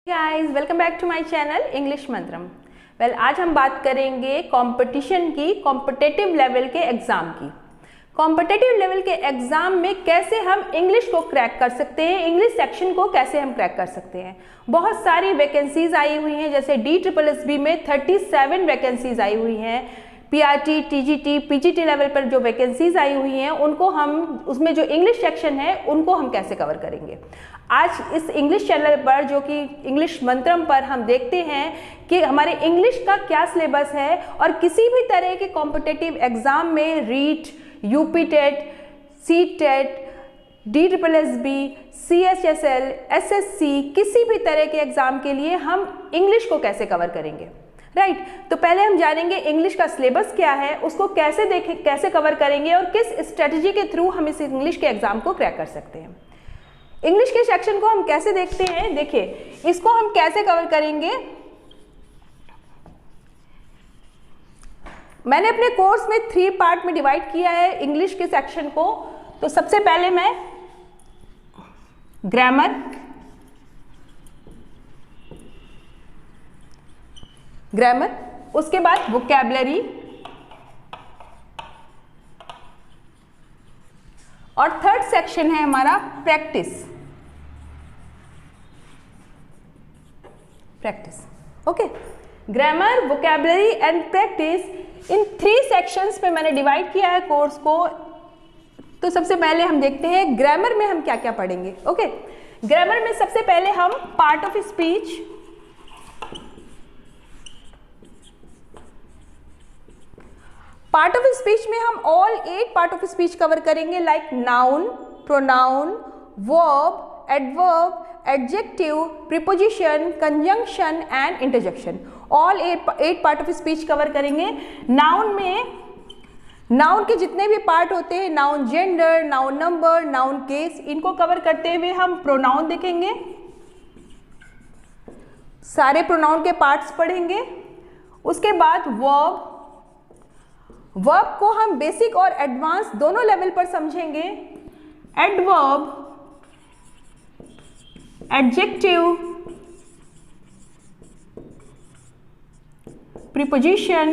Guys welcome back to my channel English Mantram. आज हम बात करेंगे कंपटीशन की, कॉम्पिटिटिव लेवल के एग्जाम की। कॉम्पिटिटिव लेवल के एग्जाम में कैसे हम इंग्लिश को क्रैक कर सकते हैं, इंग्लिश सेक्शन को कैसे हम क्रैक कर सकते हैं। बहुत सारी वैकेंसीज आई हुई हैं, जैसे DSSB में 37 वैकेंसीज आई हुई हैं। PRT, TGT, PGT लेवल पर जो वैकेंसीज आई हुई हैं उनको हम, उसमें जो इंग्लिश सेक्शन है उनको हम कैसे कवर करेंगे। आज इस इंग्लिश चैनल पर, जो कि इंग्लिश मंत्रम पर, हम देखते हैं कि हमारे इंग्लिश का क्या सिलेबस है और किसी भी तरह के कॉम्पिटिटिव एग्जाम में REET, UP TET, CTET, DSSB, CHSL, SSC, किसी भी तरह के एग्जाम के लिए हम इंग्लिश को कैसे कवर करेंगे। राइट तो पहले हम जानेंगे इंग्लिश का सिलेबस क्या है, उसको कैसे देखें, कैसे कवर करेंगे और किस स्ट्रेटजी के थ्रू हम इस इंग्लिश के एग्जाम को क्रैक कर सकते हैं। इंग्लिश के सेक्शन को हम कैसे देखते हैं, देखिए इसको हम कैसे कवर करेंगे। मैंने अपने कोर्स में 3 पार्ट में डिवाइड किया है इंग्लिश के सेक्शन को। तो सबसे पहले मैं ग्रामर, उसके बाद वोकैबुलरी और थर्ड सेक्शन है हमारा practice. Okay, grammar, vocabulary and practice, in 3 sections में मैंने डिवाइड किया है कोर्स को। तो सबसे पहले हम देखते हैं ग्रामर में हम क्या क्या पढ़ेंगे। ओके, ग्रामर में सबसे पहले हम पार्ट ऑफ स्पीच, में हम all 8 part of speech cover करेंगे, like noun, pronoun, verb, adverb, adjective, preposition, conjunction and interjection. All 8 part of speech cover करेंगे। नाउन में, नाउन के जितने भी पार्ट होते हैं, noun gender, noun number, noun case, इनको कवर करते हुए हम प्रोनाउन देखेंगे, सारे प्रोनाउन के पार्ट्स पढ़ेंगे। उसके बाद वर्ब को हम बेसिक और एडवांस दोनों लेवल पर समझेंगे। Adverb, adjective, preposition,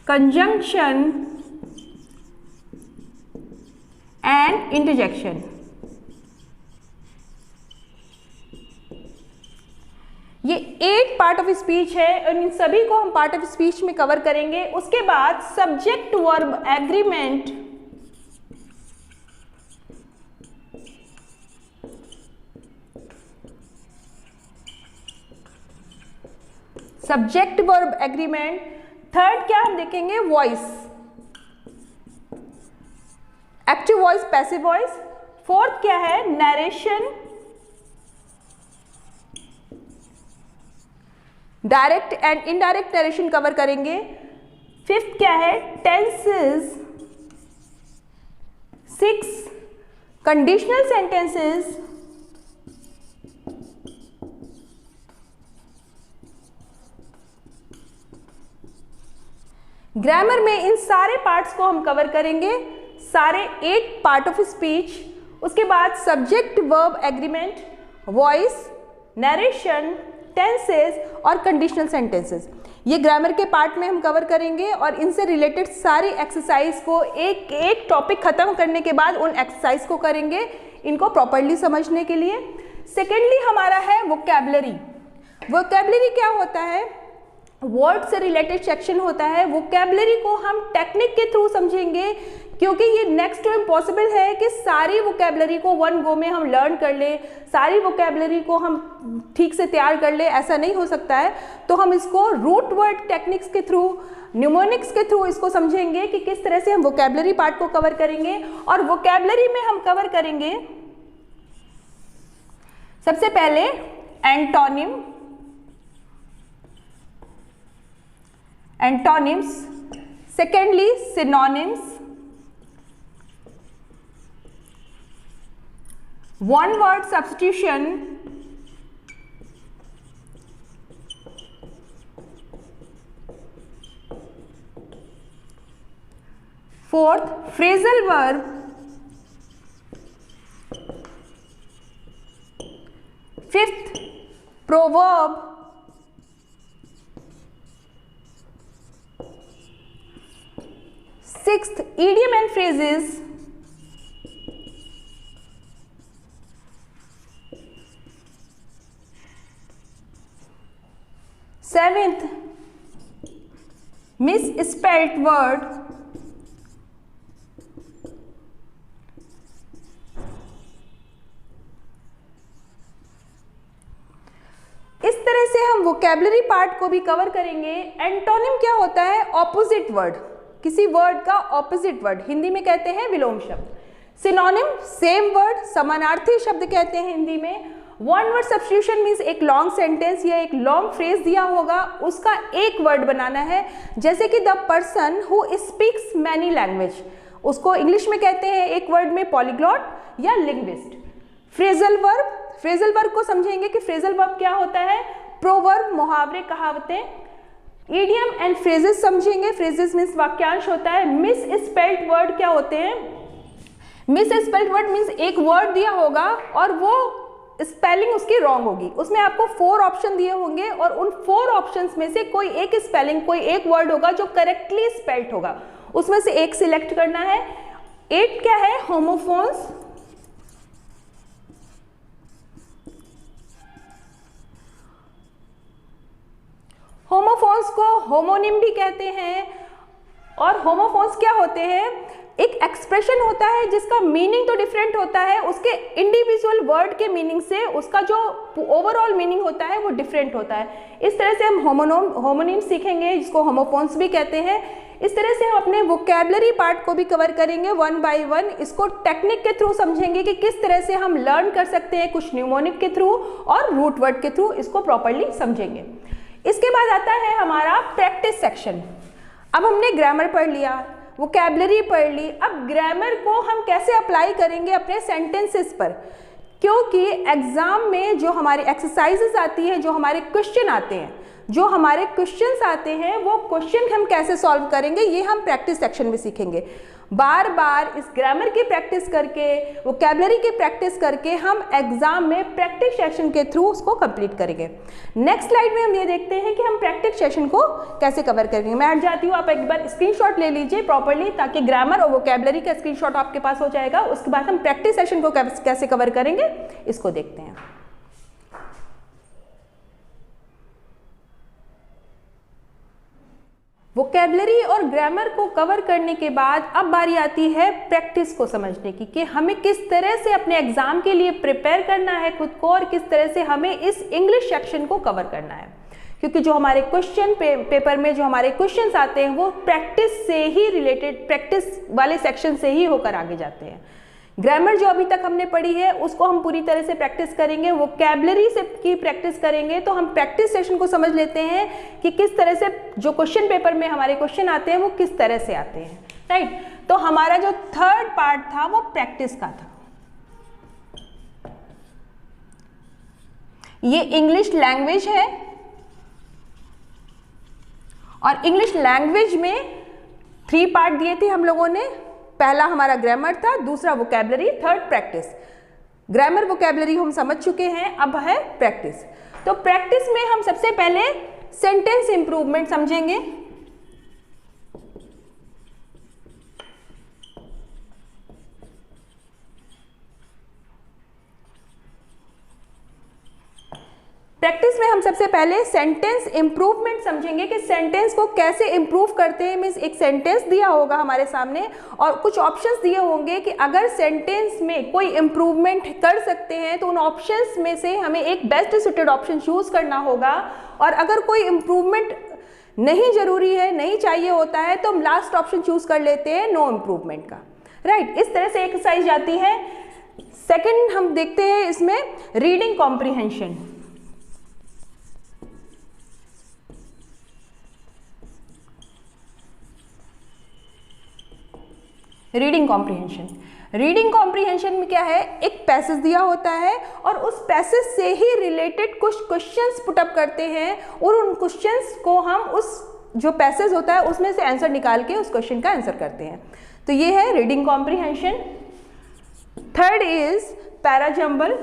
conjunction and interjection. ये 8 पार्ट ऑफ स्पीच है और इन सभी को हम पार्ट ऑफ स्पीच में कवर करेंगे। उसके बाद subject verb agreement, subject verb agreement. Third क्या हम देखेंगे, voice, active voice, passive voice. Fourth क्या है, narration, direct and indirect narration cover करेंगे। फिफ्थ क्या है, टेंसेस। 6 conditional sentences. ग्रामर में इन सारे पार्ट्स को हम कवर करेंगे, सारे 8 पार्ट ऑफ स्पीच। उसके बाद subject verb agreement, voice, narration, tenses और कंडीशनल सेंटेंसेस, ये ग्रामर के पार्ट में हम कवर करेंगे। और इनसे रिलेटेड सारी एक्सरसाइज को एक एक टॉपिक खत्म करने के बाद उन एक्सरसाइज को करेंगे, इनको प्रॉपर्ली समझने के लिए। सेकेंडली हमारा है वोकैबुलरी। वोकैबुलरी क्या होता है, वर्ड से रिलेटेड सेक्शन होता है। वोकैबुलरी को हम टेक्निक के थ्रू समझेंगे, क्योंकि ये नेक्स्ट टू इम्पॉसिबल है कि सारी वोकैबुलरी को वन गो में हम लर्न कर ले, सारी वोकैबुलरी को हम ठीक से तैयार कर ले, ऐसा नहीं हो सकता है। तो हम इसको रूट वर्ड टेक्निक्स के थ्रू, न्यूमोनिक्स के थ्रू इसको समझेंगे कि किस तरह से हम वोकैबुलरी पार्ट को कवर करेंगे। और वोकैबुलरी में हम कवर करेंगे सबसे पहले antonym, antonyms, secondly synonyms, one word substitution, fourth phrasal verb, proverb, sixth, idiom and phrases, seventh, misspelt word, इस तरह से हम वोकैबुलरी पार्ट को भी कवर करेंगे। एंटोनिम क्या होता है? ऑपोजिट वर्ड, किसी वर्ड का ऑपोजिट वर्ड, हिंदी में कहते हैं विलोम शब्द। सिनोनिम, सेम वर्ड, समानार्थी शब्द कहते हैं हिंदी में। वन वर्ड सब्स्टिट्यूशन मीन्स एक लॉन्ग सेंटेंस या एक लॉन्ग फ्रेज दिया होगा, उसका एक वर्ड बनाना है। जैसे कि the person who speaks many language, उसको इंग्लिश में कहते हैं एक वर्ड में पॉलीग्लॉट या linguist. Phrasal verb, phrasal verb को समझेंगे कि फ्रेजल वर्ब क्या होता है, प्रोवर्ब, मुहावरे, कहावतें। इडियम एंड फ्रेजेस समझेंगे, फ्रेजेस मीन्स वाक्यांश होता है। मिस स्पेल्ड वर्ड क्या होते हैं? मिस स्पेल्ड वर्ड मीन्स एक वर्ड दिया होगा और वो स्पेलिंग उसकी रॉन्ग होगी। उसमें आपको 4 ऑप्शन दिए होंगे और उन 4 ऑप्शंस में से कोई एक स्पेलिंग, कोई एक वर्ड होगा जो करेक्टली स्पेल्ड होगा, उसमें से एक सिलेक्ट करना है। 8 क्या है? होमोफोन्स, होमोफोन्स को होमोनिम भी कहते हैं। और होमोफोन्स क्या होते हैं? एक एक्सप्रेशन होता है जिसका मीनिंग तो डिफरेंट होता है, उसके इंडिविजुअल वर्ड के मीनिंग से उसका जो ओवरऑल मीनिंग होता है वो डिफरेंट होता है। इस तरह से हम होमोनिम सीखेंगे, जिसको होमोफोन्स भी कहते हैं। इस तरह से हम अपने वोकैबुलरी पार्ट को भी कवर करेंगे वन बाय वन। इसको टेक्निक के थ्रू समझेंगे कि किस तरह से हम लर्न कर सकते हैं, कुछ न्यूमोनिक के थ्रू और रूट वर्ड के थ्रू इसको प्रॉपरली समझेंगे। इसके बाद आता है हमारा प्रैक्टिस सेक्शन। अब हमने ग्रामर पढ़ लिया, वोकैबुलरी पढ़ ली, अब ग्रामर को हम कैसे अप्लाई करेंगे अपने सेंटेंसेस पर, क्योंकि एग्जाम में जो हमारी एक्सरसाइजेस आती है, जो हमारे क्वेश्चन आते हैं, जो हमारे क्वेश्चंस आते हैं, वो क्वेश्चन हम कैसे सॉल्व करेंगे ये हम प्रैक्टिस सेक्शन में सीखेंगे। बार बार इस ग्रामर की प्रैक्टिस करके, वोकैबुलरी की प्रैक्टिस करके हम एग्जाम में प्रैक्टिस सेशन के थ्रू उसको कंप्लीट करेंगे। नेक्स्ट स्लाइड में हम ये देखते हैं कि हम प्रैक्टिस सेशन को कैसे कवर करेंगे। मैं हट जाती हूँ, आप एक बार स्क्रीनशॉट ले लीजिए प्रॉपरली, ताकि ग्रामर और वोकैबुलरी का स्क्रीनशॉट आपके पास हो जाएगा। उसके बाद हम प्रैक्टिस सेशन को कैसे कवर करेंगे इसको देखते हैं। वोकैबुलरी और ग्रामर को कवर करने के बाद अब बारी आती है प्रैक्टिस को समझने की, कि हमें किस तरह से अपने एग्जाम के लिए प्रिपेयर करना है खुद को और किस तरह से हमें इस इंग्लिश सेक्शन को कवर करना है। क्योंकि जो हमारे क्वेश्चन पेपर में जो हमारे क्वेश्चंस आते हैं वो प्रैक्टिस से ही रिलेटेड, प्रैक्टिस वाले सेक्शन से ही होकर आगे जाते हैं। ग्रामर जो अभी तक हमने पढ़ी है उसको हम पूरी तरह से प्रैक्टिस करेंगे, वोकैबुलरी से की प्रैक्टिस करेंगे। तो हम प्रैक्टिस सेशन को समझ लेते हैं कि किस तरह से जो क्वेश्चन पेपर में हमारे क्वेश्चन आते हैं वो किस तरह से आते हैं, राइट। तो हमारा जो थर्ड पार्ट था वो प्रैक्टिस का था। ये इंग्लिश लैंग्वेज है और इंग्लिश लैंग्वेज में 3 पार्ट दिए थे हम लोगों ने। पहला हमारा ग्रामर था, दूसरा vocabulary, third practice. Grammar vocabulary हम समझ चुके हैं, अब है प्रैक्टिस। तो प्रैक्टिस में हम सबसे पहले सेंटेंस इंप्रूवमेंट समझेंगे। प्रैक्टिस में हम सबसे पहले सेंटेंस इंप्रूवमेंट समझेंगे कि सेंटेंस को कैसे इंप्रूव करते हैं। मीन्स एक सेंटेंस दिया होगा हमारे सामने और कुछ ऑप्शंस दिए होंगे कि अगर सेंटेंस में कोई इंप्रूवमेंट कर सकते हैं तो उन ऑप्शंस में से हमें एक बेस्ट सुटेड ऑप्शन चूज करना होगा। और अगर कोई इंप्रूवमेंट नहीं जरूरी है, नहीं चाहिए होता है, तो हम लास्ट ऑप्शन चूज कर लेते हैं नो इंप्रूवमेंट का, राइट। इस तरह से एक्सरसाइज जाती है। सेकेंड हम देखते हैं इसमें reading comprehension. Reading comprehension, reading comprehension में क्या है, एक पैसेज दिया होता है और उस पैसेज से ही रिलेटेड कुछ क्वेश्चंस पुटअप करते हैं और उन क्वेश्चंस को हम उस जो पैसेज होता है उसमें से आंसर निकाल के उस क्वेश्चन का आंसर करते हैं। तो ये है reading comprehension. Third is parajumble.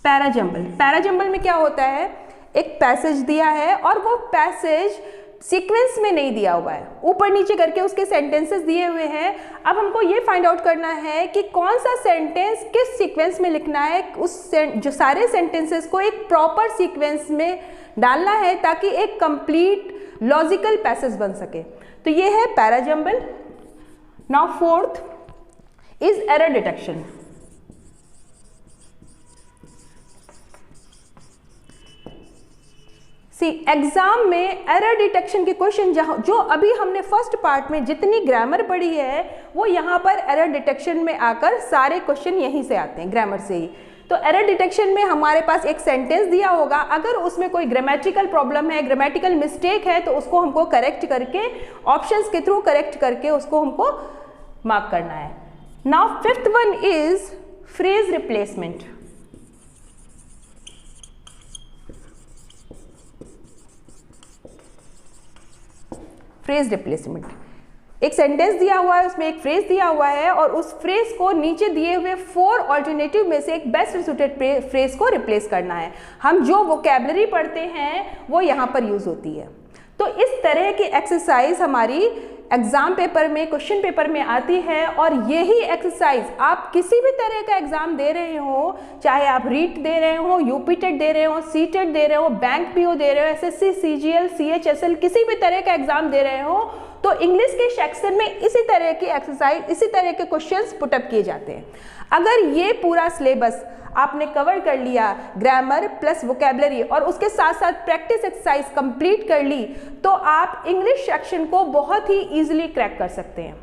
Parajumble, parajumble में क्या होता है, एक पैसेज दिया है और वो पैसेज सीक्वेंस में नहीं दिया हुआ है, ऊपर नीचे करके उसके सेंटेंसेस दिए हुए हैं। अब हमको ये फाइंड आउट करना है कि कौन सा सेंटेंस किस सीक्वेंस में लिखना है, उस जो सारे सेंटेंसेस को एक प्रॉपर सीक्वेंस में डालना है ताकि एक कंप्लीट लॉजिकल पैसेज बन सके। तो ये है parajumble. Now fourth is error detection. Exam में एरर डिटेक्शन के क्वेश्चन जो अभी हमने फर्स्ट पार्ट में जितनी ग्रामर पढ़ी है वो यहाँ पर एरर डिटेक्शन में आकर सारे क्वेश्चन यहीं से आते हैं, ग्रामर से ही। तो एरर डिटेक्शन में हमारे पास एक सेंटेंस दिया होगा, अगर उसमें कोई ग्रामेटिकल प्रॉब्लम है, ग्रामेटिकल मिस्टेक है, तो उसको हमको करेक्ट करके ऑप्शंस के थ्रू करेक्ट करके उसको हमको मार्क करना है। Now fifth one is phrase replacement. Phrase replacement, एक सेंटेंस दिया हुआ है, उसमें एक फ्रेज दिया हुआ है और उस फ्रेज को नीचे दिए हुए 4 ऑल्टरनेटिव में से एक बेस्ट सुटेड फ्रेज को रिप्लेस करना है। हम जो वोकैबुलरी पढ़ते हैं वो यहाँ पर यूज होती है। तो इस तरह की एक्सरसाइज हमारी एग्जाम पेपर में, क्वेश्चन पेपर में आती है और यही एक्सरसाइज आप किसी भी तरह का एग्जाम दे रहे हो, चाहे आप रीट दे रहे हो, यूपी टेट दे रहे हो, सी टेट दे रहे हो, बैंक पीओ दे रहे हो, एसएससी, सीजीएल, सीएचएसएल, किसी भी तरह का एग्जाम दे रहे हो, तो इंग्लिश के सेक्शन में इसी तरह की एक्सरसाइज, इसी तरह के क्वेश्चंस पुटअप किए जाते हैं। अगर ये पूरा सिलेबस आपने कवर कर लिया, ग्रामर प्लस वोकैबुलरी, और उसके साथ साथ प्रैक्टिस एक्सरसाइज कंप्लीट कर ली, तो आप इंग्लिश सेक्शन को बहुत ही इजीली क्रैक कर सकते हैं,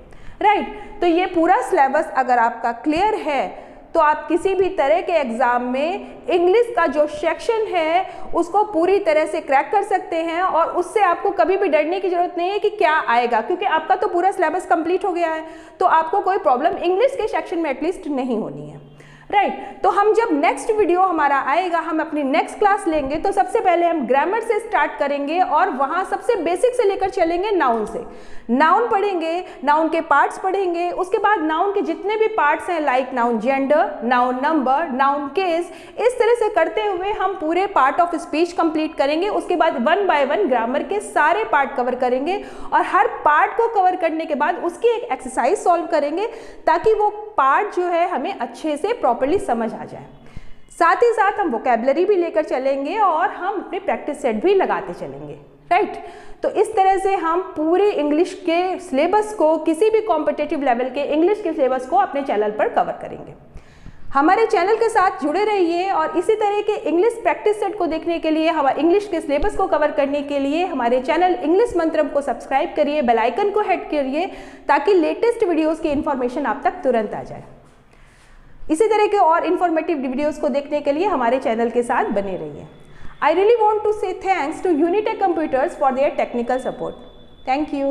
राइट। तो ये पूरा सिलेबस अगर आपका क्लियर है तो आप किसी भी तरह के एग्जाम में इंग्लिश का जो सेक्शन है उसको पूरी तरह से क्रैक कर सकते हैं और उससे आपको कभी भी डरने की जरूरत नहीं है कि क्या आएगा, क्योंकि आपका तो पूरा सिलेबस कंप्लीट हो गया है, तो आपको कोई प्रॉब्लम इंग्लिश के सेक्शन में एटलीस्ट नहीं होनी है, राइट। तो हम जब नेक्स्ट वीडियो हमारा आएगा, हम अपनी नेक्स्ट क्लास लेंगे, तो सबसे पहले हम ग्रामर से स्टार्ट करेंगे और वहाँ सबसे बेसिक से लेकर चलेंगे नाउन से। नाउन पढ़ेंगे, नाउन के पार्ट्स पढ़ेंगे, उसके बाद नाउन के जितने भी पार्ट्स हैं like noun gender, noun number, noun case, इस तरह से करते हुए हम पूरे पार्ट ऑफ स्पीच कंप्लीट करेंगे। उसके बाद 1 बाय 1 ग्रामर के सारे पार्ट कवर करेंगे और हर पार्ट को कवर करने के बाद उसकी एक एक्सरसाइज सॉल्व करेंगे ताकि वो पार्ट जो है हमें अच्छे से प्रॉपर्ली समझ आ जाए। साथ ही साथ हम वोकैबुलरी भी लेकर चलेंगे और हम अपने प्रैक्टिस सेट भी लगाते चलेंगे, राइट। तो इस तरह से हम पूरे इंग्लिश के सिलेबस को, किसी भी कॉम्पिटिटिव लेवल के इंग्लिश के सिलेबस को अपने चैनल पर कवर करेंगे। हमारे चैनल के साथ जुड़े रहिए और इसी तरह के इंग्लिश प्रैक्टिस सेट को देखने के लिए, हमारे इंग्लिश के सिलेबस को कवर करने के लिए हमारे चैनल इंग्लिश मंत्रम को सब्सक्राइब करिए, बेल आइकन को हिट करिए ताकि लेटेस्ट वीडियोस की इन्फॉर्मेशन आप तक तुरंत आ जाए। इसी तरह के और इन्फॉर्मेटिव वीडियोस को देखने के लिए हमारे चैनल के साथ बने रहिए। I really want to say thanks to Unitech Computers for their technical support. Thank you.